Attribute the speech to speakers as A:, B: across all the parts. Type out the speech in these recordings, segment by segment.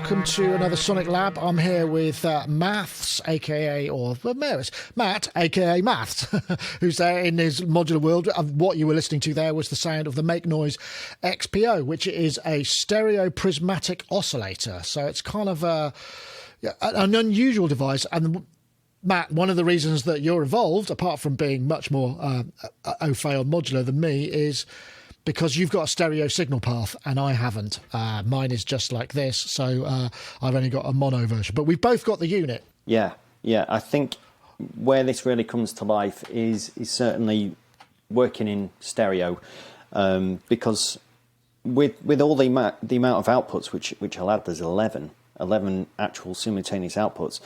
A: welcome to another Sonic Lab. I'm here with MATTHS, aka, Matt, aka MATTHS, who's there in his modular world. What you were listening to there was the sound of the MakeNoise XPO, which is a stereo prismatic oscillator. So it's kind of an unusual device. And Matt, one of the reasons that you're involved, apart from being much more au fait on modular than me, is because you've got a stereo signal path and I haven't. Mine is just like this, so I've only got a mono version. But we've both got the unit.
B: Yeah. I think where this really comes to life is certainly working in stereo, because with all the amount of outputs, which I'll add, there's 11 actual simultaneous outputs.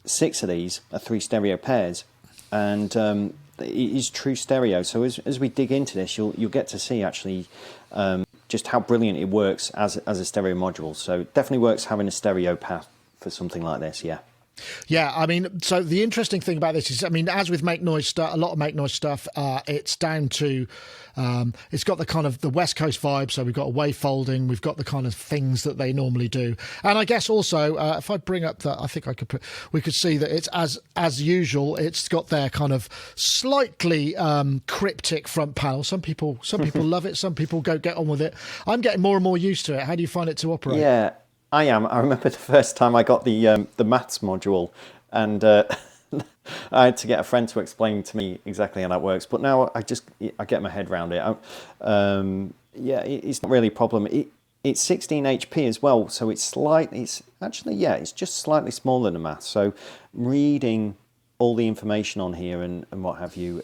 B: 6 of these are 3 stereo pairs, and it is true stereo. So as we dig into this, you'll get to see actually just how brilliant it works as a stereo module. So it definitely works having a stereo path for something like this. Yeah,
A: I mean, so the interesting thing about this is, I mean, as with MakeNoise stuff, a lot of MakeNoise stuff, it's down to, it's got the kind of the West Coast vibe. So we've got a wave folding, we've got the kind of things that they normally do. And I guess also, if I bring up that, I think we could see that it's as usual, it's got their kind of slightly cryptic front panel. Some people love it, some people get on with it. I'm getting more and more used to it. How do you find it to operate?
B: Yeah. I am. I remember the first time I got the MATTHS module, and I had to get a friend to explain to me exactly how that works. But now I get my head around it. It's not really a problem. It's 16 HP as well, so it's just slightly smaller than MATTHS. So reading all the information on here and what have you,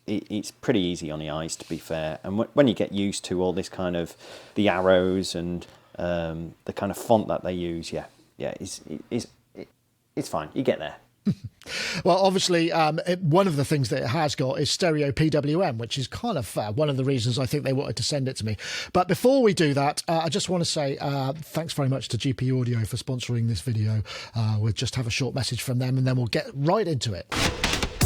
B: it's pretty easy on the eyes, to be fair. And when you get used to all this kind of the arrows and the kind of font that they use, it's fine. You get there.
A: Well, obviously, one of the things that it has got is stereo PWM, which is kind of one of the reasons I think they wanted to send it to me. But before we do that, I just want to say thanks very much to GPU.Audio for sponsoring this video. We'll just have a short message from them and then we'll get right into it.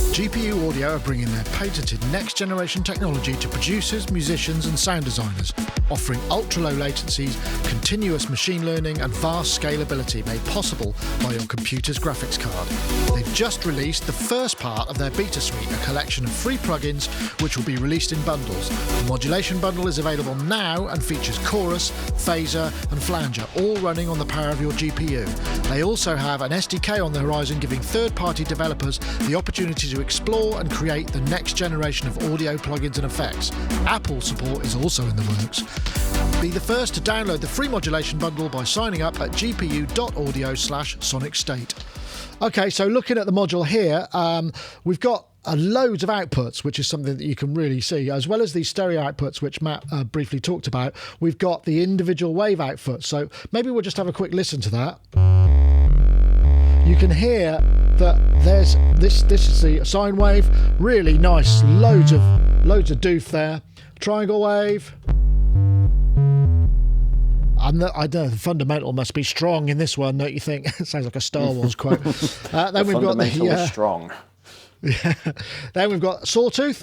A: GPU.Audio are bringing their patented next-generation technology to producers, musicians and sound designers, offering ultra-low latencies, continuous machine learning and vast scalability made possible by your computer's graphics card. They've just released the first part of their beta suite, a collection of free plugins which will be released in bundles. The modulation bundle is available now and features chorus, phaser and flanger, all running on the power of your GPU. They also have an SDK on the horizon, giving third-party developers the opportunity to explore and create the next generation of audio plugins and effects. Apple support is also in the works. Be the first to download the free modulation bundle by signing up at GPU.Audio/Sonicstate. Okay, so looking at the module here, we've got loads of outputs, which is something that you can really see, as well as these stereo outputs, which Matt briefly talked about. We've got the individual wave outputs. So maybe we'll just have a quick listen to that. You can hear that there's this is the sine wave, really nice, loads of doof there. Triangle wave. I know the fundamental must be strong in this one, don't you think? Sounds like a Star Wars quote. Then we've got the
B: strong.
A: Yeah. Then we've got sawtooth.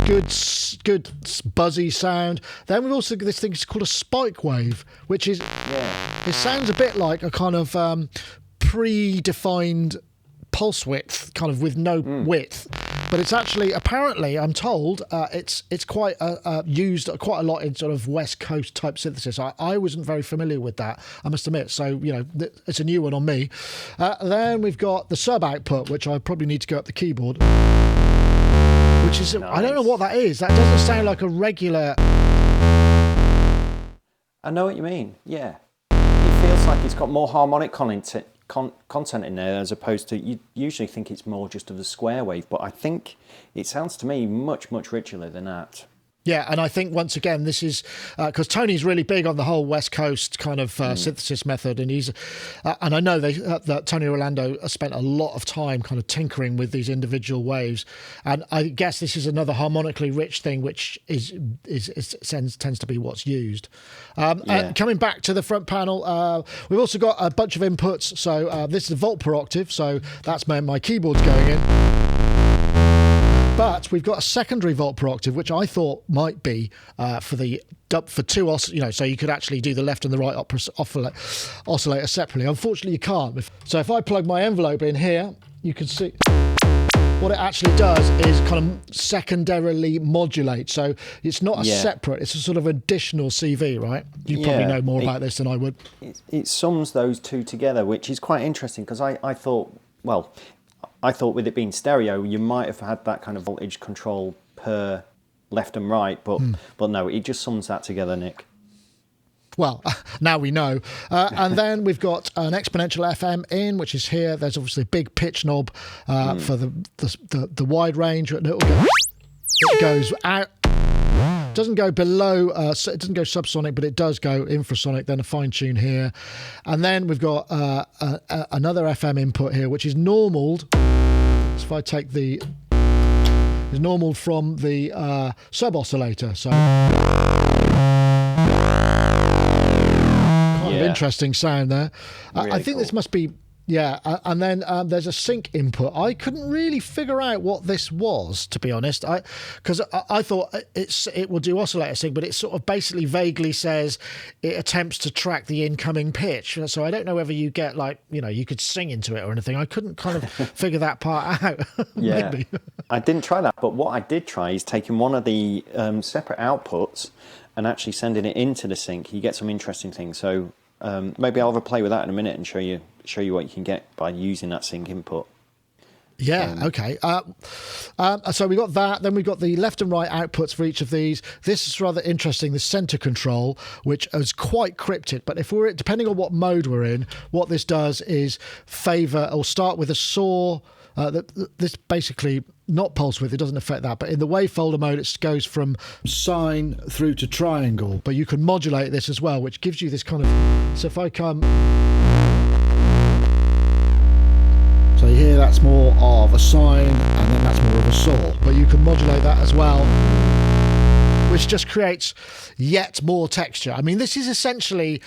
A: Good buzzy sound. Then we've also got this thing called a spike wave, which is it sounds a bit like a kind of predefined pulse width, kind of with no width. But it's actually, apparently, I'm told, it's quite used quite a lot in sort of West Coast type synthesis. I wasn't very familiar with that, I must admit. So, it's a new one on me. Then we've got the sub output, which I probably need to go up the keyboard. Which is, nice. I don't know what that is. That doesn't sound like a regular...
B: I know what you mean, yeah. It feels like it's got more harmonic content in there, as opposed to, you usually think it's more just of the square wave, but I think it sounds to me much, much richer than that.
A: Yeah, and I think once again this is because Tony's really big on the whole West Coast kind of synthesis method, and he's and I know that Tony Orlando has spent a lot of time kind of tinkering with these individual waves, and I guess this is another harmonically rich thing, which tends to be what's used. And coming back to the front panel, we've also got a bunch of inputs. So this is a volt per octave, so that's my keyboard's going in. But we've got a secondary volt per octave, which I thought might be for two so you could actually do the left and the right oscillator separately. Unfortunately, you can't. So if I plug my envelope in here, you can see what it actually does is kind of secondarily modulate. So it's not a separate, it's a sort of additional CV, right? You probably know more about this than I would.
B: It sums those two together, which is quite interesting because I thought with it being stereo, you might have had that kind of voltage control per left and right, but no, it just sums that together, Nick.
A: Well, now we know. And then we've got an exponential FM in, which is here. There's obviously a big pitch knob for the wide range. It goes out. Doesn't go below, it doesn't go subsonic, but it does go infrasonic, then a fine tune here. And then we've got another FM input here, which is normaled. So if I take is normaled from the sub oscillator. So kind of interesting sound there. Really I think cool. This must be, and then there's a sync input. I couldn't really figure out what this was, to be honest, because I thought it will do oscillator sync, but it sort of basically vaguely says it attempts to track the incoming pitch. So I don't know whether you get you could sing into it or anything. I couldn't kind of figure that part out. Maybe.
B: I didn't try that, but what I did try is taking one of the separate outputs and actually sending it into the sync. You get some interesting things. So maybe I'll have a play with that in a minute and show you what you can get by using that sync input.
A: Okay. So we got that. Then we've got the left and right outputs for each of these. This is rather interesting, the center control, which is quite cryptic. But if we're depending on what mode we're in, what this does is favor or start with a saw. This basically not pulse width, it doesn't affect that, but in the wavefolder mode it goes from sine through to triangle, but you can modulate this as well, which gives you this kind of, so if I come, so you hear that's more of a sine and then that's more of a saw, but you can modulate that as well, which just creates yet more texture. I mean, this is essentially,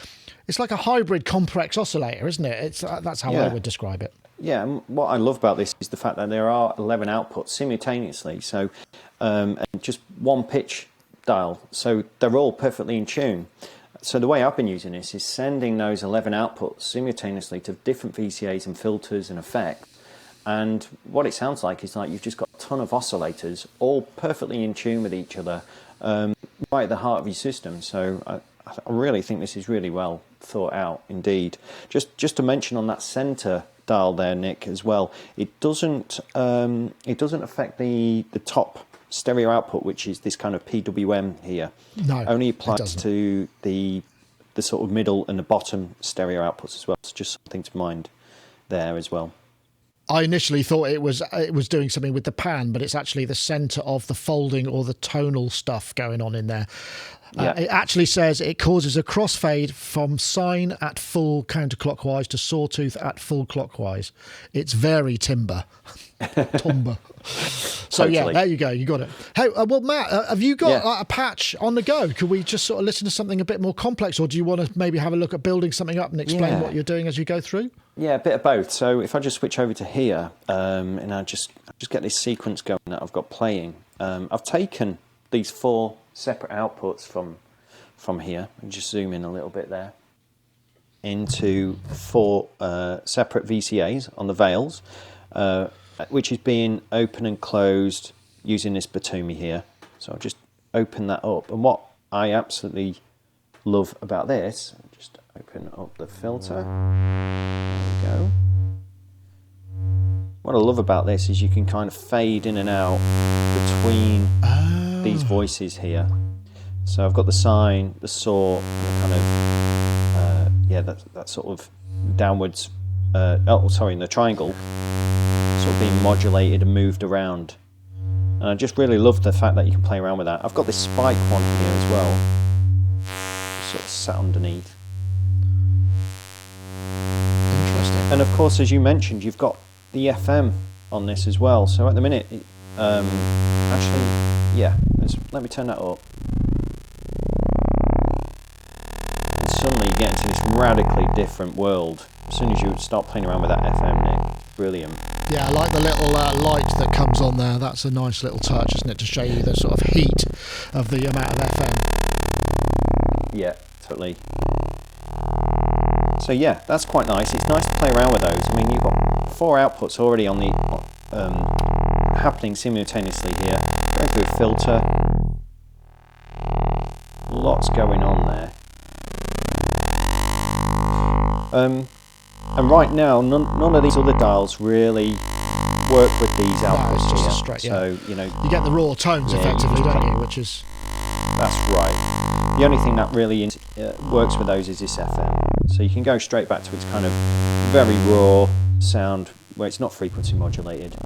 A: it's like a hybrid complex oscillator, isn't it? That's how I would describe it.
B: Yeah, and what I love about this is the fact that there are 11 outputs simultaneously, so and just one pitch dial, so they're all perfectly in tune. So the way I've been using this is sending those 11 outputs simultaneously to different VCAs and filters and effects, and what it sounds like is like you've just got a ton of oscillators all perfectly in tune with each other, right at the heart of your system. So I really think this is really well thought out indeed. Just to mention on that center dial there, Nick, as well, it doesn't affect the top stereo output, which is this kind of PWM here. No, only applies to the sort of middle and the bottom stereo outputs as well. It's just something to mind there as well.
A: I initially thought it was doing something with the pan, but it's actually the center of the folding or the tonal stuff going on in there. It actually says it causes a crossfade from sine at full counterclockwise to sawtooth at full clockwise. It's very timber. So totally. There you go, you got it. Hey, well, Matt, have you got a patch on the go? Could we just sort of listen to something a bit more complex, or do you want to maybe have a look at building something up and explain what you're doing as you go through?
B: Yeah, a bit of both. So if I just switch over to here, and I just get this sequence going that I've got playing. I've taken these 4 separate outputs from here, and just zoom in a little bit there, into 4 separate VCAs on the veils, which is being open and closed using this Batumi here. So I'll just open that up, and what I absolutely love about this, just open up the filter, there we go. What I love about this is you can kind of fade in and out between these voices here. So I've got the sine, the saw, and the kind of that sort of downwards. In the triangle, sort of being modulated and moved around. And I just really love the fact that you can play around with that. I've got this spike one here as well, just sort of sat underneath.
A: Interesting.
B: And of course, as you mentioned, you've got the FM on this as well. So at the minute, let me turn that up. And suddenly you get into this radically different world. As soon as you start playing around with that FM, Nick, brilliant.
A: Yeah, I like the little light that comes on there. That's a nice little touch, isn't it, to show you the sort of heat of the amount of FM.
B: Yeah, totally. So yeah, that's quite nice. It's nice to play around with those. I mean, you've got 4 outputs already on the happening simultaneously here. Going through a filter. Lots going on there. And right now, none of these other dials really work with these outputs.
A: No, it's just
B: here.
A: a straight, yeah.
B: So, you know,
A: you get the raw tones effectively, don't you? Which is...
B: That's right. The only thing that really works with those is this FM. So you can go straight back to its kind of very raw sound where it's not frequency modulated,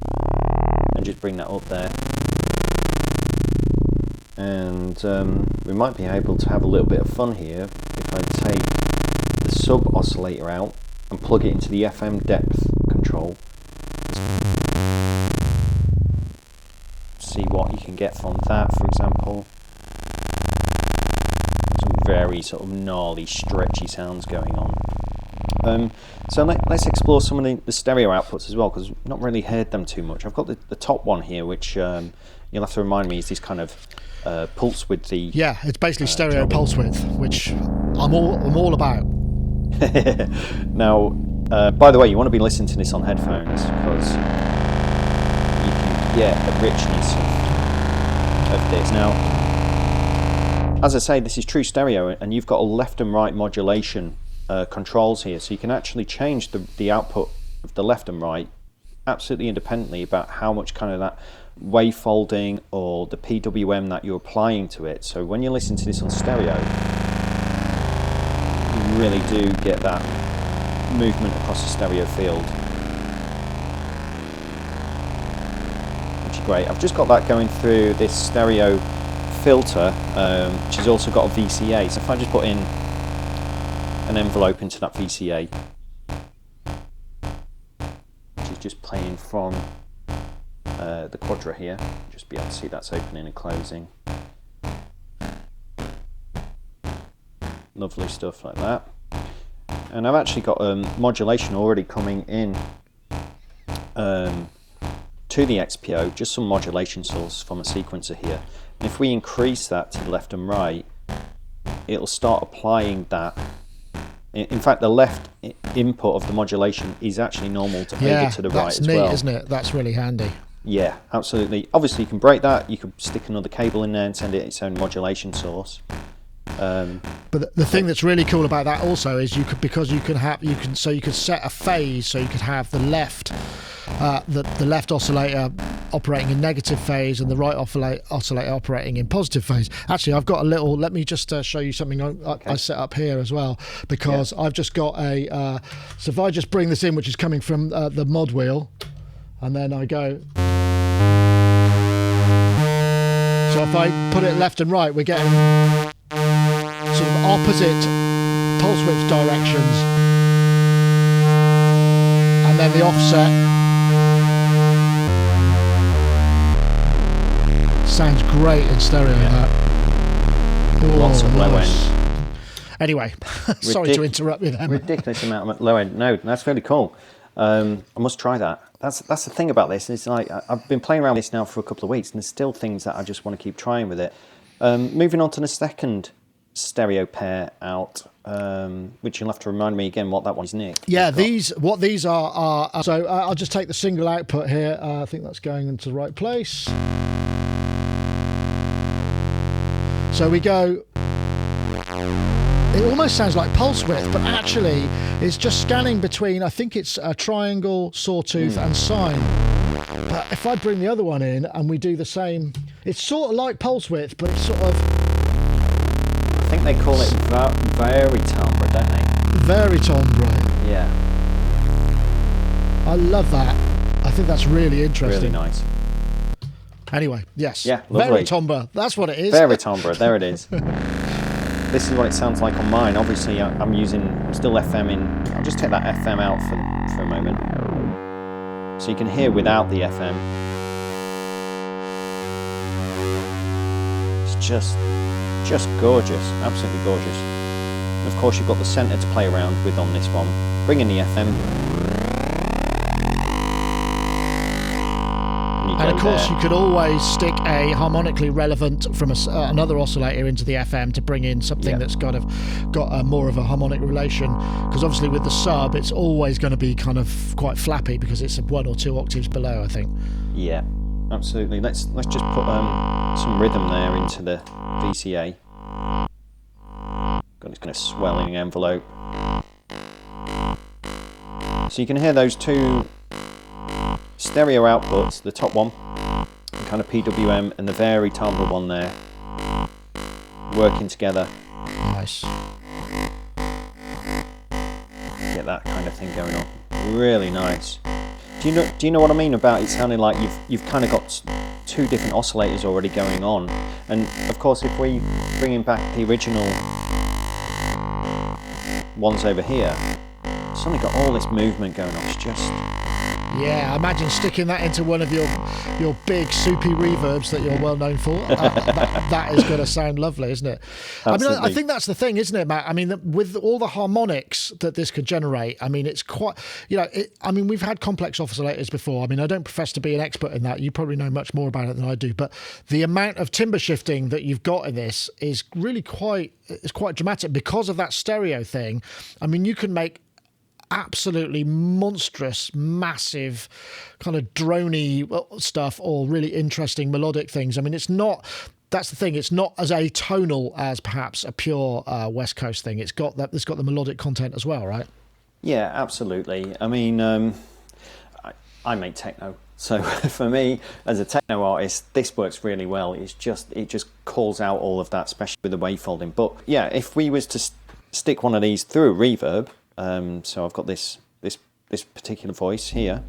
B: and just bring that up there. And we might be able to have a little bit of fun here if I take the sub oscillator out and plug it into the FM depth control. See what you can get from that, for example. Some very sort of gnarly, stretchy sounds going on. So let's explore some of the stereo outputs as well, because I've not really heard them too much. I've got the top one here, which you'll have to remind me is this kind of pulse width.
A: Yeah, it's basically stereo pulse width, which I'm all about.
B: Now, by the way, you want to be listening to this on headphones because you can get the richness of this. Now, as I say, this is true stereo, and you've got a left and right modulation controls here, so you can actually change the output of the left and right absolutely independently about how much kind of that wave folding or the PWM that you're applying to it. So when you listen to this on stereo, you really do get that movement across the stereo field, which is great. I've just got that going through this stereo filter, which has also got a VCA. So if I just put in an envelope into that VCA, which is just playing from the Quadra here, just be able to see that's opening and closing. Lovely stuff like that. And I've actually got modulation already coming in to the XPO, just some modulation source from a sequencer here. And if we increase that to the left and right, it'll start applying that. In fact, the left input of the modulation is actually normal to over to the right as well.
A: Yeah, that's neat, isn't it? That's really handy.
B: Yeah, absolutely. Obviously, you can break that. You could stick another cable in there and send it its own modulation source.
A: But the thing that's really cool about that also is you could set a phase, so you could have the left the left oscillator operating in negative phase and the right oscillator operating in positive phase. Actually, I've got a little, let me just show you something I set up here as well, because I've just got a so if I just bring this in, which is coming from the mod wheel, and then I go, so if I put it left and right, we're getting sort of opposite pulse width directions, and then the offset sounds great in stereo. That
B: lots of low end.
A: Anyway, sorry to interrupt you then.
B: Ridiculous amount of low end. No, that's really cool. I must try that. That's the thing about this. It's like I've been playing around with this now for a couple of weeks, and there's still things that I just want to keep trying with it. Moving on to the second stereo pair out, which you'll have to remind me again what that one is, Nick.
A: Yeah, these are so I'll just take the single output here. I think that's going into the right place. So we go, it almost sounds like pulse width, but actually it's just scanning between, I think it's a triangle, sawtooth and sine. But if I bring the other one in and we do the same, it's sort of like pulse width, but it's sort of...
B: I think they call it vari-timbre, don't they?
A: Vari-timbre.
B: Yeah.
A: I love that. I think that's really interesting.
B: Really nice.
A: Anyway, yes.
B: Yeah, lovely.
A: Vari-timbre, that's what it is.
B: Vari-timbre, there it is. This is what it sounds like on mine. Obviously, I'm still FM in. I'll just take that FM out for a moment, so you can hear without the FM. It's just gorgeous, absolutely gorgeous. And of course, you've got the centre to play around with on this one. Bring in the FM.
A: And of course,
B: there.
A: you could always stick a harmonically relevant from another oscillator into the FM to bring in something that's got more of a harmonic relation. Because obviously with the sub, it's always going to be kind of quite flappy because it's 1 or 2 octaves below, I think.
B: Yeah, absolutely. Let's just put some rhythm there into the VCA. Got this kind of swelling envelope. So you can hear those 2 stereo outputs, the top one, kind of PWM, and the very timbre one there, working together.
A: Nice.
B: Get that kind of thing going on. Really nice. Do you know what I mean about it sounding like you've kind of got 2 different oscillators already going on? And of course, if we bringing back the original ones over here, it's only got all this movement going on. It's just...
A: Yeah, imagine sticking that into one of your big soupy reverbs that you're well known for. That is going to sound lovely, isn't it?
B: Absolutely.
A: I mean, I think that's the thing, isn't it, Matt? I mean, with all the harmonics that this could generate, I mean, it's quite, I mean, we've had complex oscillators before. I mean, I don't profess to be an expert in that. You probably know much more about it than I do. But the amount of timbre shifting that you've got in this is really quite dramatic because of that stereo thing. I mean, you can make absolutely monstrous, massive, kind of droney stuff or really interesting melodic things. I mean, it's not... That's the thing. It's not as atonal as perhaps a pure West Coast thing. It's got the melodic content as well, right?
B: Yeah, absolutely. I mean, I make techno, so for me as a techno artist, this works really well. It just calls out all of that, especially with the wavefolding. But yeah, if we was to stick one of these through a reverb. So I've got this particular voice here.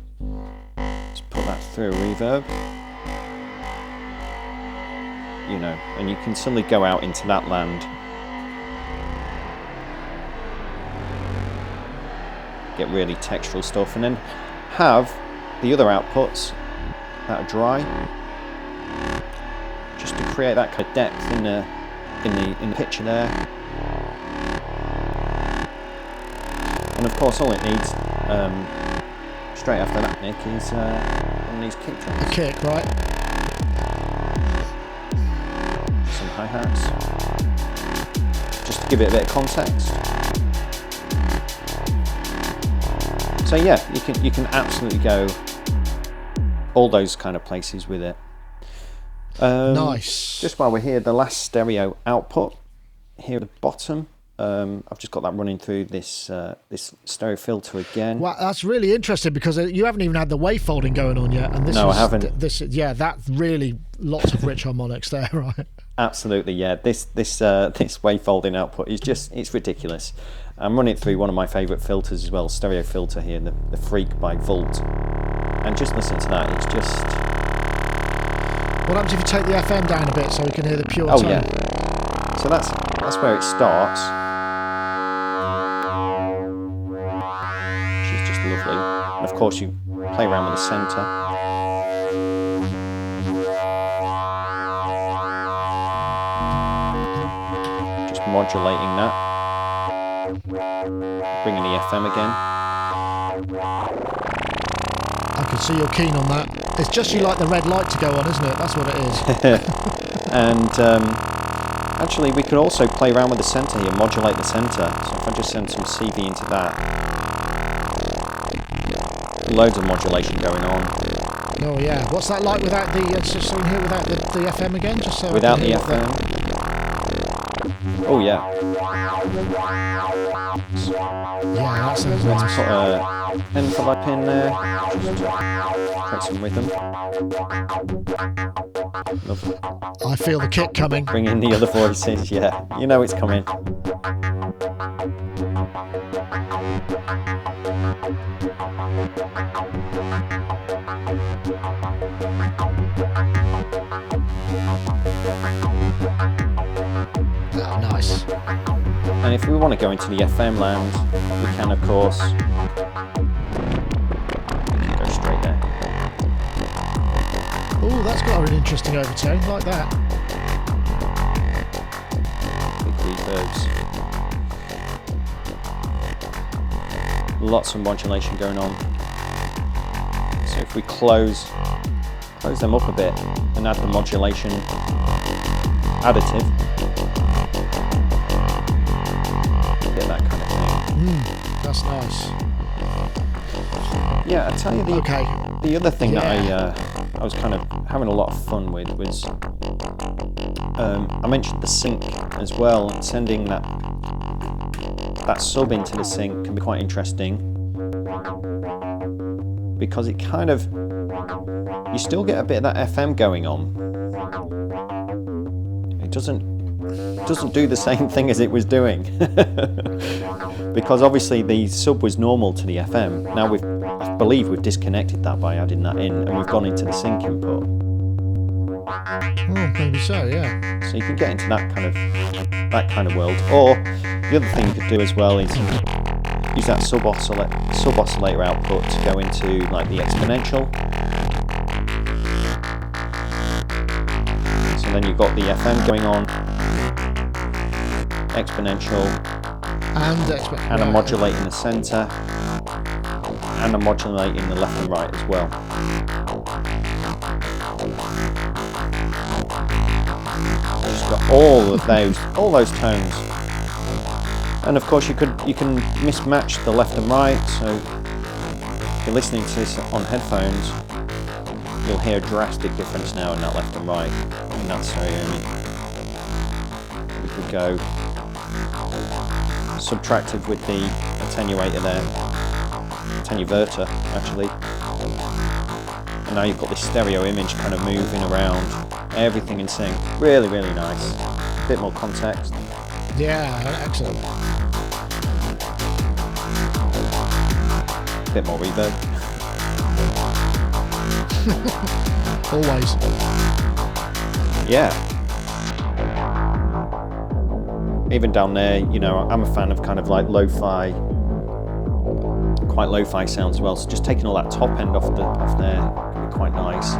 B: Let's put that through a reverb. And you can suddenly go out into that land. Get really textural stuff, and then have the other outputs that are dry, just to create that kind of depth in the picture there. And of course, all it needs straight after that, Nick, is one of these kick drums.
A: A kick, right?
B: Some hi-hats, just to give it a bit of context. So yeah, you can absolutely go all those kind of places with it.
A: Nice.
B: Just while we're here, the last stereo output here at the bottom. I've just got that running through this stereo filter again.
A: Well, that's really interesting because you haven't even had the wavefolding going on yet, and
B: I haven't.
A: That's really lots of rich harmonics there, right?
B: Absolutely, yeah. This wavefolding output is it's ridiculous. I'm running it through one of my favourite filters as well, stereo filter here, the Freak by Volt, and just listen to that. It's just.
A: What happens if you take the FM down a bit so we can hear the pure tone?
B: Yeah. So that's where it starts. Which is just lovely. And of course, you play around with the centre. Just modulating that. Bringing the FM again.
A: I can see you're keen on that. It's just you like the red light to go on, isn't it? That's what it is.
B: And actually, we could also play around with the centre here, modulate the centre. So if I just send some CV into that, loads of modulation going on.
A: Oh yeah, what's that like without the? Just so here, without the FM again, just so.
B: Without the FM. Oh yeah.
A: Yeah, that sounds
B: Let's
A: nice.
B: put a envelope in there, just to create some rhythm. Lovely.
A: I feel the kick coming.
B: Bring in the other voices, yeah. You know it's coming.
A: Oh, nice.
B: And if we want to go into the FM land, we can, of course. We can go straight there.
A: Oh, that's got an interesting overtone, like that.
B: Big reverbs. Lots of modulation going on. So if we close close them up a bit and add the modulation additive. Get that kind of thing.
A: That's nice.
B: Yeah, I tell you the other thing that I was kind of having a lot of fun with was I mentioned the sync as well. Sending that sub into the sync can be quite interesting because it kind of, you still get a bit of that FM going on. It doesn't do the same thing as it was doing because obviously the sub was normal to the FM. Now I believe we've disconnected that by adding that in, and we've gone into the sync input.
A: Oh, maybe so, yeah.
B: So you can get into that kind of world. Or the other thing you could do as well is use that sub oscillator output to go into like the exponential. So then you've got the FM going on, exponential, and a modulate in the centre, and a modulate in the left and right as well. Just got all those tones, and of course you can mismatch the left and right. So if you're listening to this on headphones, you'll hear a drastic difference now in that left and right. And that's we could go subtractive with the attenuator there, attenuverter actually, and now you've got this stereo image kind of moving around, everything in sync. Really, really nice. A bit more context.
A: Yeah, excellent.
B: A bit more reverb.
A: Always.
B: Yeah. Even down there, you know, I'm a fan of kind of like quite lo-fi sounds as well. So just taking all that top end off there can be quite nice. Just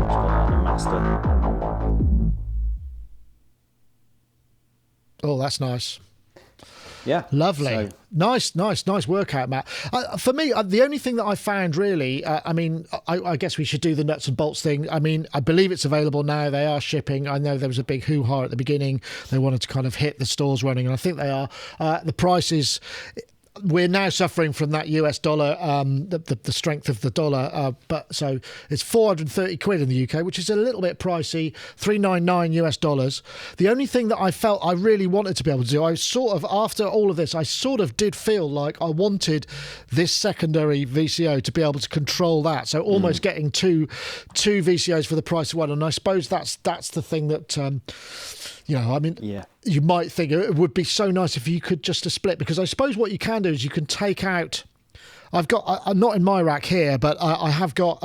B: got that on the master.
A: Oh, that's nice.
B: Yeah.
A: Lovely.
B: So,
A: Nice workout, Matt. For me, the only thing that I found really, I guess we should do the nuts and bolts thing. I mean, I believe it's available now. They are shipping. I know there was a big hoo-ha at the beginning. They wanted to kind of hit the stores running, and I think they are. The price is... We're now suffering from that US dollar, the strength of the dollar. But so it's 430 quid in the UK, which is a little bit pricey, $399 US dollars. The only thing that I felt I really wanted to be able to do, I sort of, after all of this, I sort of did feel like I wanted this secondary VCO to be able to control that. So almost getting two VCOs for the price of one. And I suppose that's the thing that, you might think it would be so nice if you could just split, because I suppose what you can do is you can take out, I'm not in my rack here, but I have got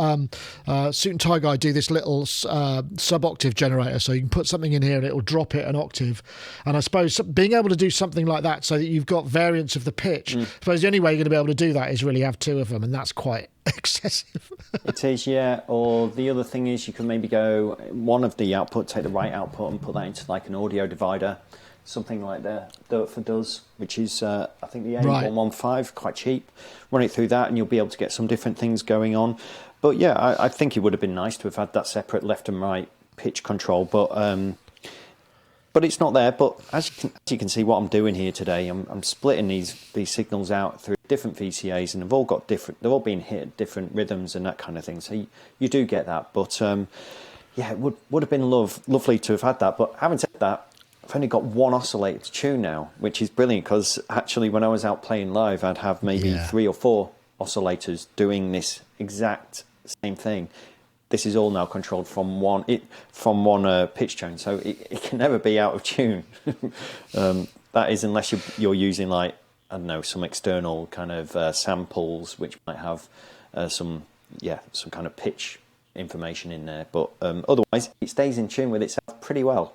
A: Suit and Tie Guy do this little sub-octave generator, so you can put something in here and it will drop it an octave. And I suppose being able to do something like that so that you've got variance of the pitch, I suppose the only way you're going to be able to do that is really have two of them, and that's quite excessive.
B: It is, yeah. Or the other thing is you can maybe go one of the output, take the right output and put that into like an audio divider, something like that does, which is I think the A115, quite cheap. Run it through that and you'll be able to get some different things going on. But yeah, I think it would have been nice to have had that separate left and right pitch control, but it's not there. But as you can see what I'm doing here today, I'm splitting these signals out through different VCAs, and they've all been hit at different rhythms and that kind of thing. So you do get that. But yeah, it would have been lovely to have had that. But having said that, I've only got one oscillator to tune now, which is brilliant, because actually when I was out playing live, I'd have maybe 3 or 4 oscillators doing this exact same thing. This is all now controlled from one pitch tone, so it can never be out of tune. That is, unless you're using, like, I don't know, some external kind of samples which might have some kind of pitch information in there. But otherwise, it stays in tune with itself pretty well.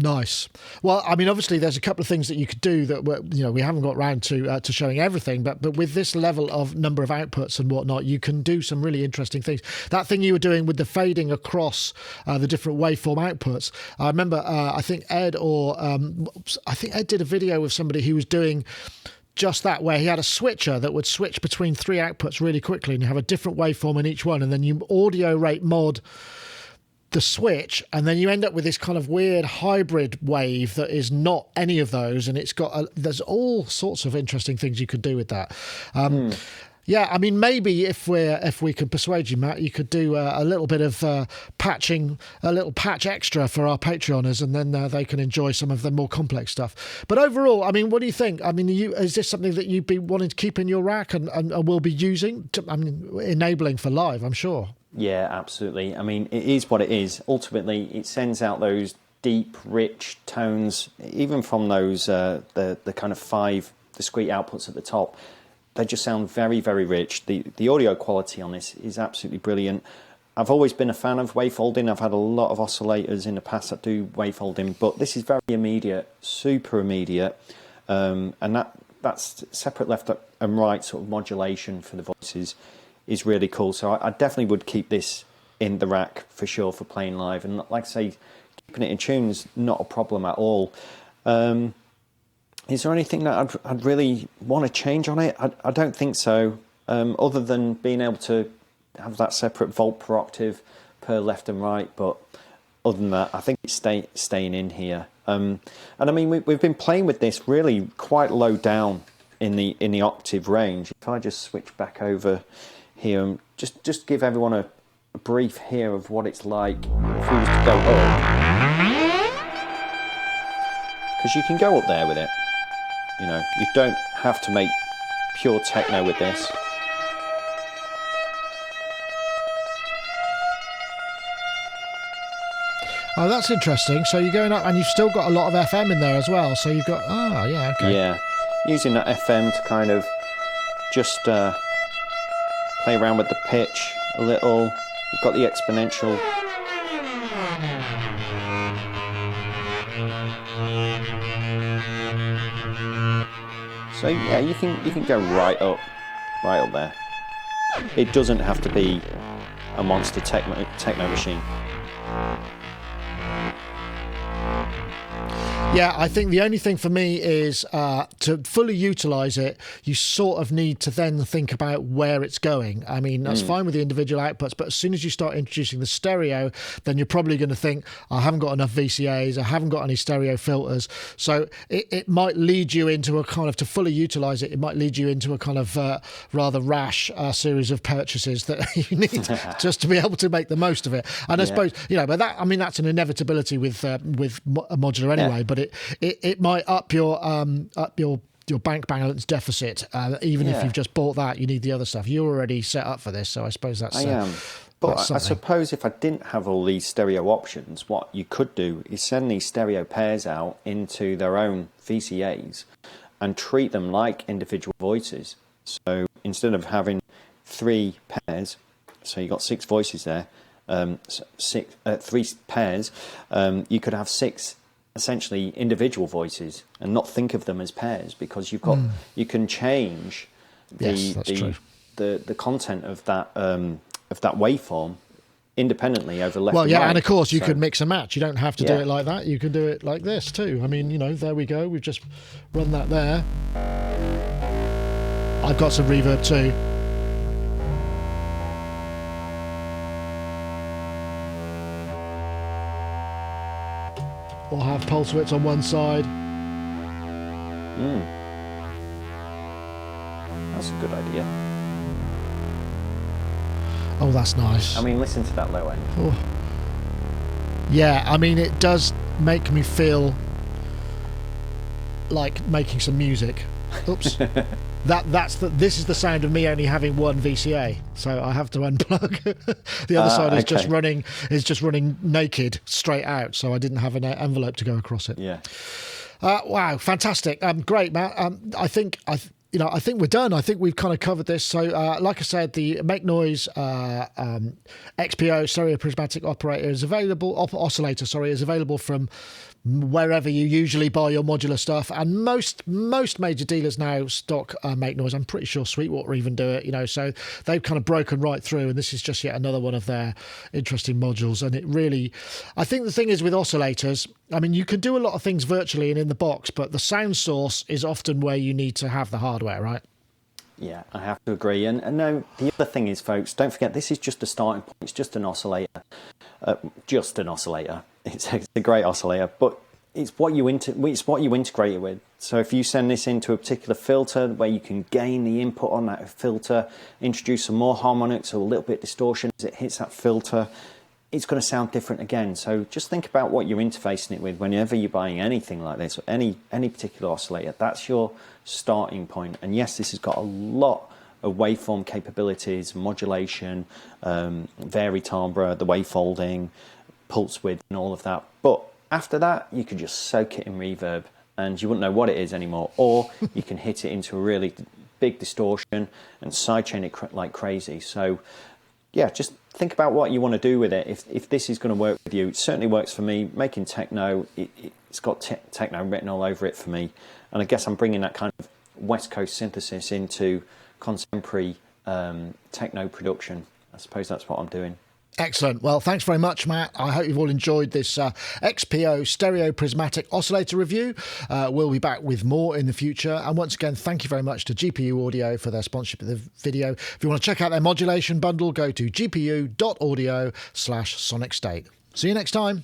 A: Nice. Well, I mean, obviously, there's a couple of things that you could do that we haven't got round to showing everything, but with this level of number of outputs and whatnot, you can do some really interesting things. That thing you were doing with the fading across the different waveform outputs. I remember, I think Ed did a video with somebody who was doing just that, where he had a switcher that would switch between 3 outputs really quickly, and you have a different waveform in each one, and then you audio rate mod the switch, and then you end up with this kind of weird hybrid wave that is not any of those, and it's got there's all sorts of interesting things you could do with that. Yeah, I mean, maybe if we can persuade you, Matt, you could do a little bit of patching, a little patch extra for our Patreoners, and then they can enjoy some of the more complex stuff. But overall, I mean, what do you think? I mean, is this something that you'd be wanting to keep in your rack and will be using? I mean, enabling for live, I'm sure.
B: Yeah, absolutely. I mean, it is what it is. Ultimately, it sends out those deep, rich tones, even from those the kind of 5 discrete outputs at the top. They just sound very, very rich. The audio quality on this is absolutely brilliant. I've always been a fan of wavefolding. I've had a lot of oscillators in the past that do wavefolding, but this is very immediate, super immediate, and that's separate left and right sort of modulation for the voices is really cool. So I definitely would keep this in the rack for sure for playing live. And like I say, keeping it in tune is not a problem at all. Is there anything that I'd really want to change on it? I don't think so, other than being able to have that separate volt per octave per left and right. But other than that, I think it's staying in here. And I mean, we've been playing with this really quite low down in the octave range. If I just switch back over here and just give everyone a brief here of what it's like if we was to go up. Because you can go up there with it. You know, you don't have to make pure techno with this.
A: Oh, that's interesting. So you're going up, and you've still got a lot of FM in there as well. So you've got, yeah, okay.
B: Yeah, using that FM to kind of just play around with the pitch a little. You've got the exponential. So yeah, you can go right up there. It doesn't have to be a monster techno machine.
A: Yeah, I think the only thing for me is to fully utilise it, you sort of need to then think about where it's going. I mean, that's fine with the individual outputs, but as soon as you start introducing the stereo, then you're probably going to think, I haven't got enough VCAs, I haven't got any stereo filters. So it might lead you into a kind of, to fully utilise it, it might lead you into a kind of rather rash series of purchases that you need just to be able to make the most of it. And I suppose, but that, I mean, that's an inevitability with a modular anyway, but it might up your bank balance deficit, even if you've just bought that. You need the other stuff. You're already set up for this, so I suppose that's.
B: I am, but I suppose if I didn't have all these stereo options, what you could do is send these stereo pairs out into their own VCAs and treat them like individual voices. So instead of having 3 pairs, so you got 6 voices there, 3 pairs, you could have 6. Essentially individual voices and not think of them as pairs, because you've got you can change the content of that waveform independent over left and right.
A: And of course you could mix and match. You don't have to do it like that. You can do it like this too. I mean, there we go. We've just run that there. I've got some reverb too. We'll have pulse widths on one side.
B: That's a good idea.
A: Oh, that's nice.
B: I mean, listen to that low end.
A: Oh. Yeah, I mean, it does make me feel like making some music. Oops. This is the sound of me only having one VCA, so I have to unplug. The other side is just running naked straight out, so I didn't have an envelope to go across it.
B: Yeah.
A: Wow, fantastic. Great, Matt. I think I think we're done. I think we've kind of covered this. So, like I said, the MakeNoise XPO stereo prismatic operator is available. Oscillator, sorry, is available from wherever you usually buy your modular stuff, and most major dealers now stock MakeNoise. I'm pretty sure Sweetwater even do it. So they've kind of broken right through, and this is just yet another one of their interesting modules. And it really, I think the thing is with oscillators, I mean, you can do a lot of things virtually and in the box, but the sound source is often where you need to have the hardware, right?
B: Yeah, I have to agree. And no, the other thing is, folks, don't forget, this is just a starting point. It's just an oscillator. Just an oscillator. It's a great oscillator, but it's what you integrate it with. So if you send this into a particular filter where you can gain the input on that filter, introduce some more harmonics or a little bit of distortion as it hits that filter, it's going to sound different again. So just think about what you're interfacing it with whenever you're buying anything like this, or any particular oscillator. That's your starting point. And yes, this has got a lot of waveform capabilities, modulation, vary timbre, the wavefolding, pulse width, and all of that. But after that, you can just soak it in reverb, and you wouldn't know what it is anymore. Or you can hit it into a really big distortion and sidechain it like crazy. So yeah, just think about what you want to do with it. If this is going to work with you, it certainly works for me. Making techno, it's got techno written all over it for me. And I guess I'm bringing that kind of West Coast synthesis into contemporary techno production. I suppose that's what I'm doing.
A: Excellent. Well, thanks very much, Matt. I hope you've all enjoyed this XPO stereo prismatic oscillator review. We'll be back with more in the future. And once again, thank you very much to GPU.Audio for their sponsorship of the video. If you want to check out their modulation bundle, go to GPU.Audio/Sonicstate. See you next time.